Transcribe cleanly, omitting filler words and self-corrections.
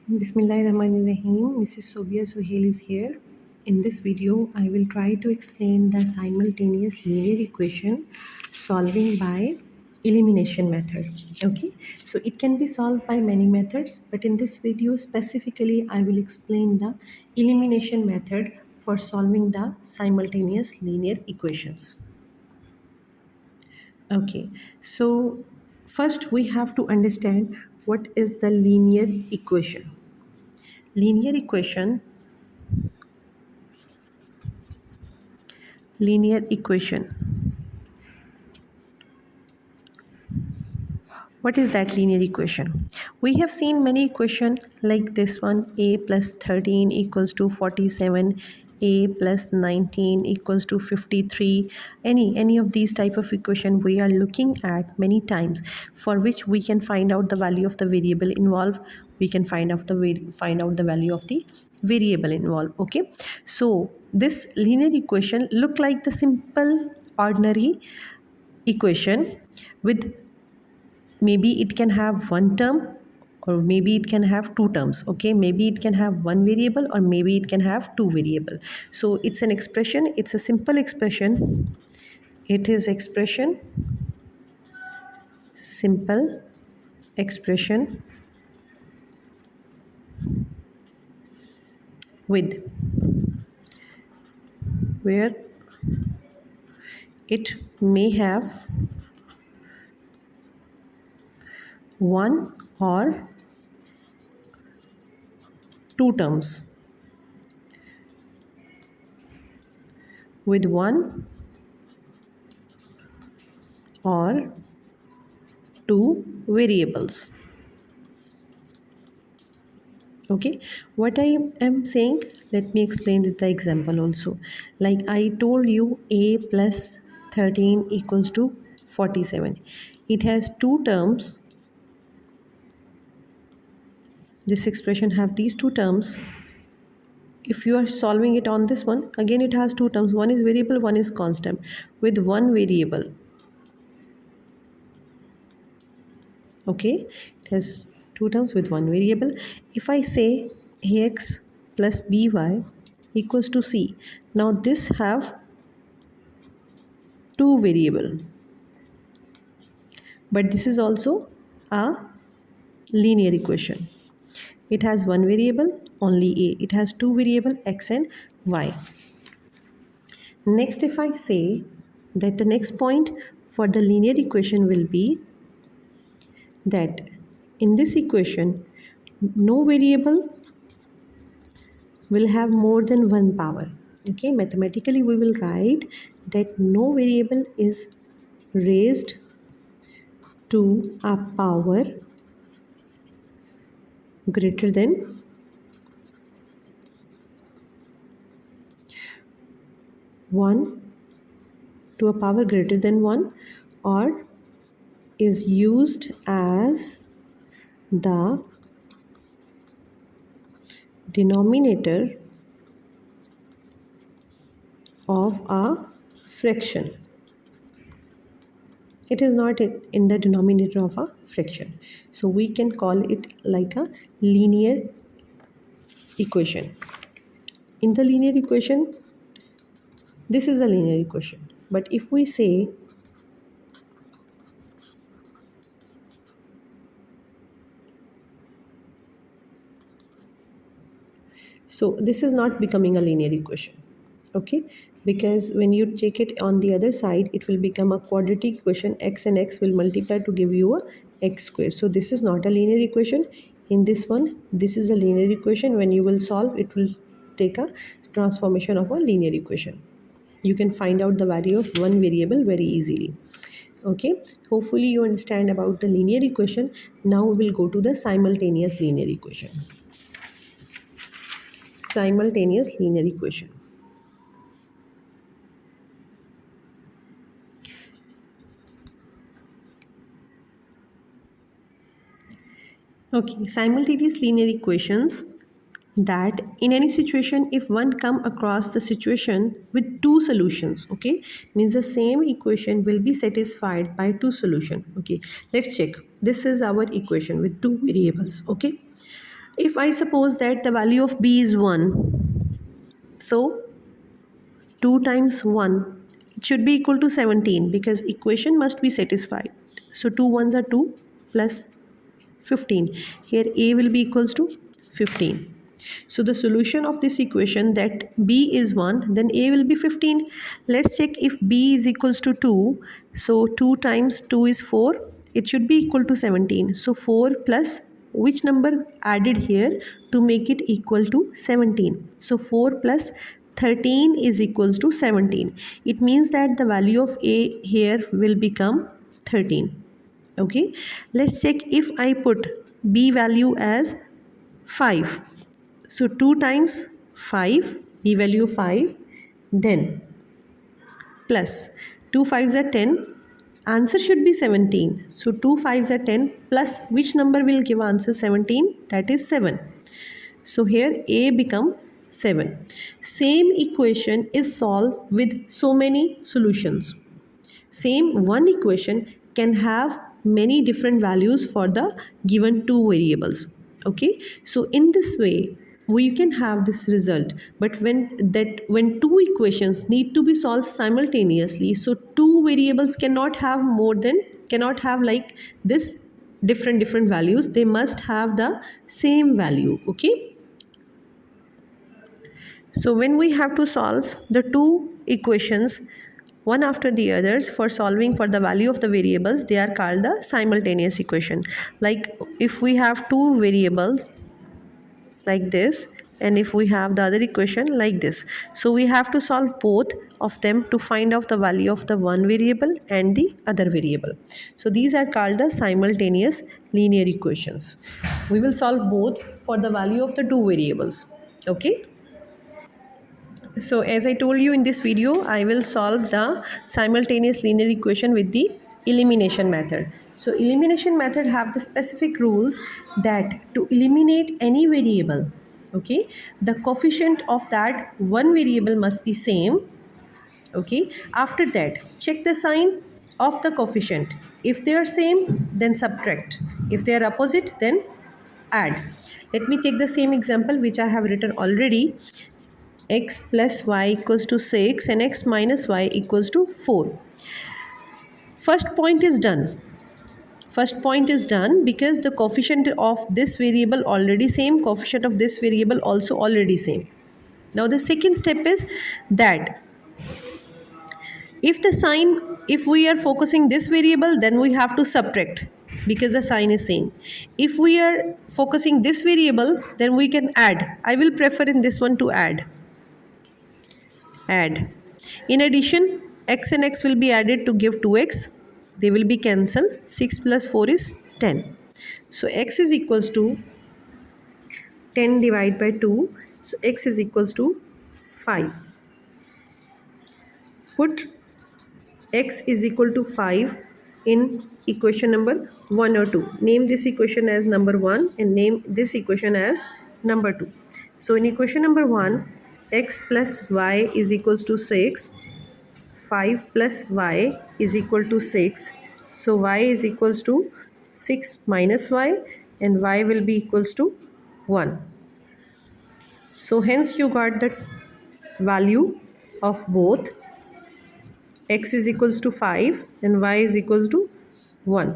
Bismillahirrahmanirrahim. Mrs. Sobia Suhail is here. In this video, I will try to explain the simultaneous linear equation solving by elimination method. Okay, so it can be solved by many methods, but in this video specifically, I will explain the elimination method for solving the simultaneous linear equations. Okay, so first we have to understand what is the linear equation. Linear equation. What is that linear equation? We have seen many equations like this one: a plus 13 equals to 47, a plus 19 equals to 53. Any of these type of equation we are looking at many times, for which we can find out the value of the variable involved. We can find out the value of the variable involved. Okay, so this linear equation look like the simple ordinary equation with, maybe it can have one term or maybe it can have two terms. Okay, maybe it can have one variable or maybe it can have two variable. So it's an expression, it's a simple expression. It is expression, simple expression with, where it may have one or two terms, with one or two variables. Okay, what I am saying, let me explain with the example also. Like I told you, a plus 13 equals to 47. It has two terms. This expression have these two terms. If you are solving it on this one, again it has two terms. One is variable, one is constant. With one variable, okay, it has two terms with one variable. If I say ax plus by equals to c, now this have two variable, but this is also a linear equation. It has one variable only a, it has two variable x and y. Next, if I say that the next point for the linear equation will be that in this equation no variable will have more than one power. Okay, mathematically we will write that no variable is raised to a power greater than 1, to a power greater than 1, or is used as the denominator of a fraction. It is not in the denominator of a fraction, so we can call it like a linear equation. In the linear equation, this is a linear equation, but if we say so, this is not becoming a linear equation. Okay, because when you check it on the other side, it will become a quadratic equation. X and x will multiply to give you a x square. So this is not a linear equation. In this one, this is a linear equation. When you will solve, it will take a transformation of a linear equation. You can find out the value of one variable very easily. Okay, hopefully you understand about the linear equation. Now we will go to the simultaneous linear equation. Simultaneous linear equation. Okay, simultaneous linear equations, that in any situation if one come across the situation with two solutions, okay, means the same equation will be satisfied by two solution. Okay, let's check. This is our equation with two variables. Okay, If I suppose that the value of b is 1, so 2 times 1, it should be equal to 17 because equation must be satisfied. So 2 ones are 2 plus 15. Here a will be equals to 15. So the solution of this equation that b is 1, then a will be 15. Let's check if b is equals to 2. So 2 times 2 is 4. It should be equal to 17. So 4 plus which number added here to make it equal to 17. So 4 plus 13 is equals to 17. It means that the value of a here will become 13. Okay, let's check if I put b value as 5. So 2 times 5, b value 5, then plus 2 5s are 10. Answer should be 17. So 2 5s are 10 plus which number will give answer 17? That is 7. So here a become 7. Same equation is solved with so many solutions. Same one equation can have many different values for the given two variables. Okay, so in this way we can have this result. But when two equations need to be solved simultaneously, so two variables cannot have like this different values. They must have the same value. Okay, so when we have to solve the two equations one after the others for solving for the value of the variables, they are called the simultaneous equation. Like if we have two variables like this, and if we have the other equation like this, so we have to solve both of them to find out the value of the one variable and the other variable. So these are called the simultaneous linear equations. We will solve both for the value of the two variables. Okay, so as I told you in this video, I will solve the simultaneous linear equation with the elimination method. So elimination method have the specific rules that to eliminate any variable, okay, the coefficient of that one variable must be same. Okay, after that check the sign of the coefficient. If they are same, then subtract. If they are opposite, then add. Let me take the same example which I have written already. X plus y equals to 6 and x minus y equals to 4. First point is done. First point is done because the coefficient of this variable already same, coefficient of this variable also already same. Now the second step is that if we are focusing this variable, then we have to subtract because the sign is same. If we are focusing this variable, then we can add. I will prefer in this one to add. In addition, x and x will be added to give 2x. They will be cancelled. 6 plus 4 is 10. So x is equals to 10 divided by 2. So x is equals to 5. Put x is equal to 5 in equation number 1 or 2. Name this equation as number 1 and name this equation as number 2. So in equation number 1, x plus y is equals to 6. 5 plus y is equal to 6. So y is equals to 6 minus y and y will be equals to 1. So hence you got the value of both. X is equals to 5 and y is equals to 1.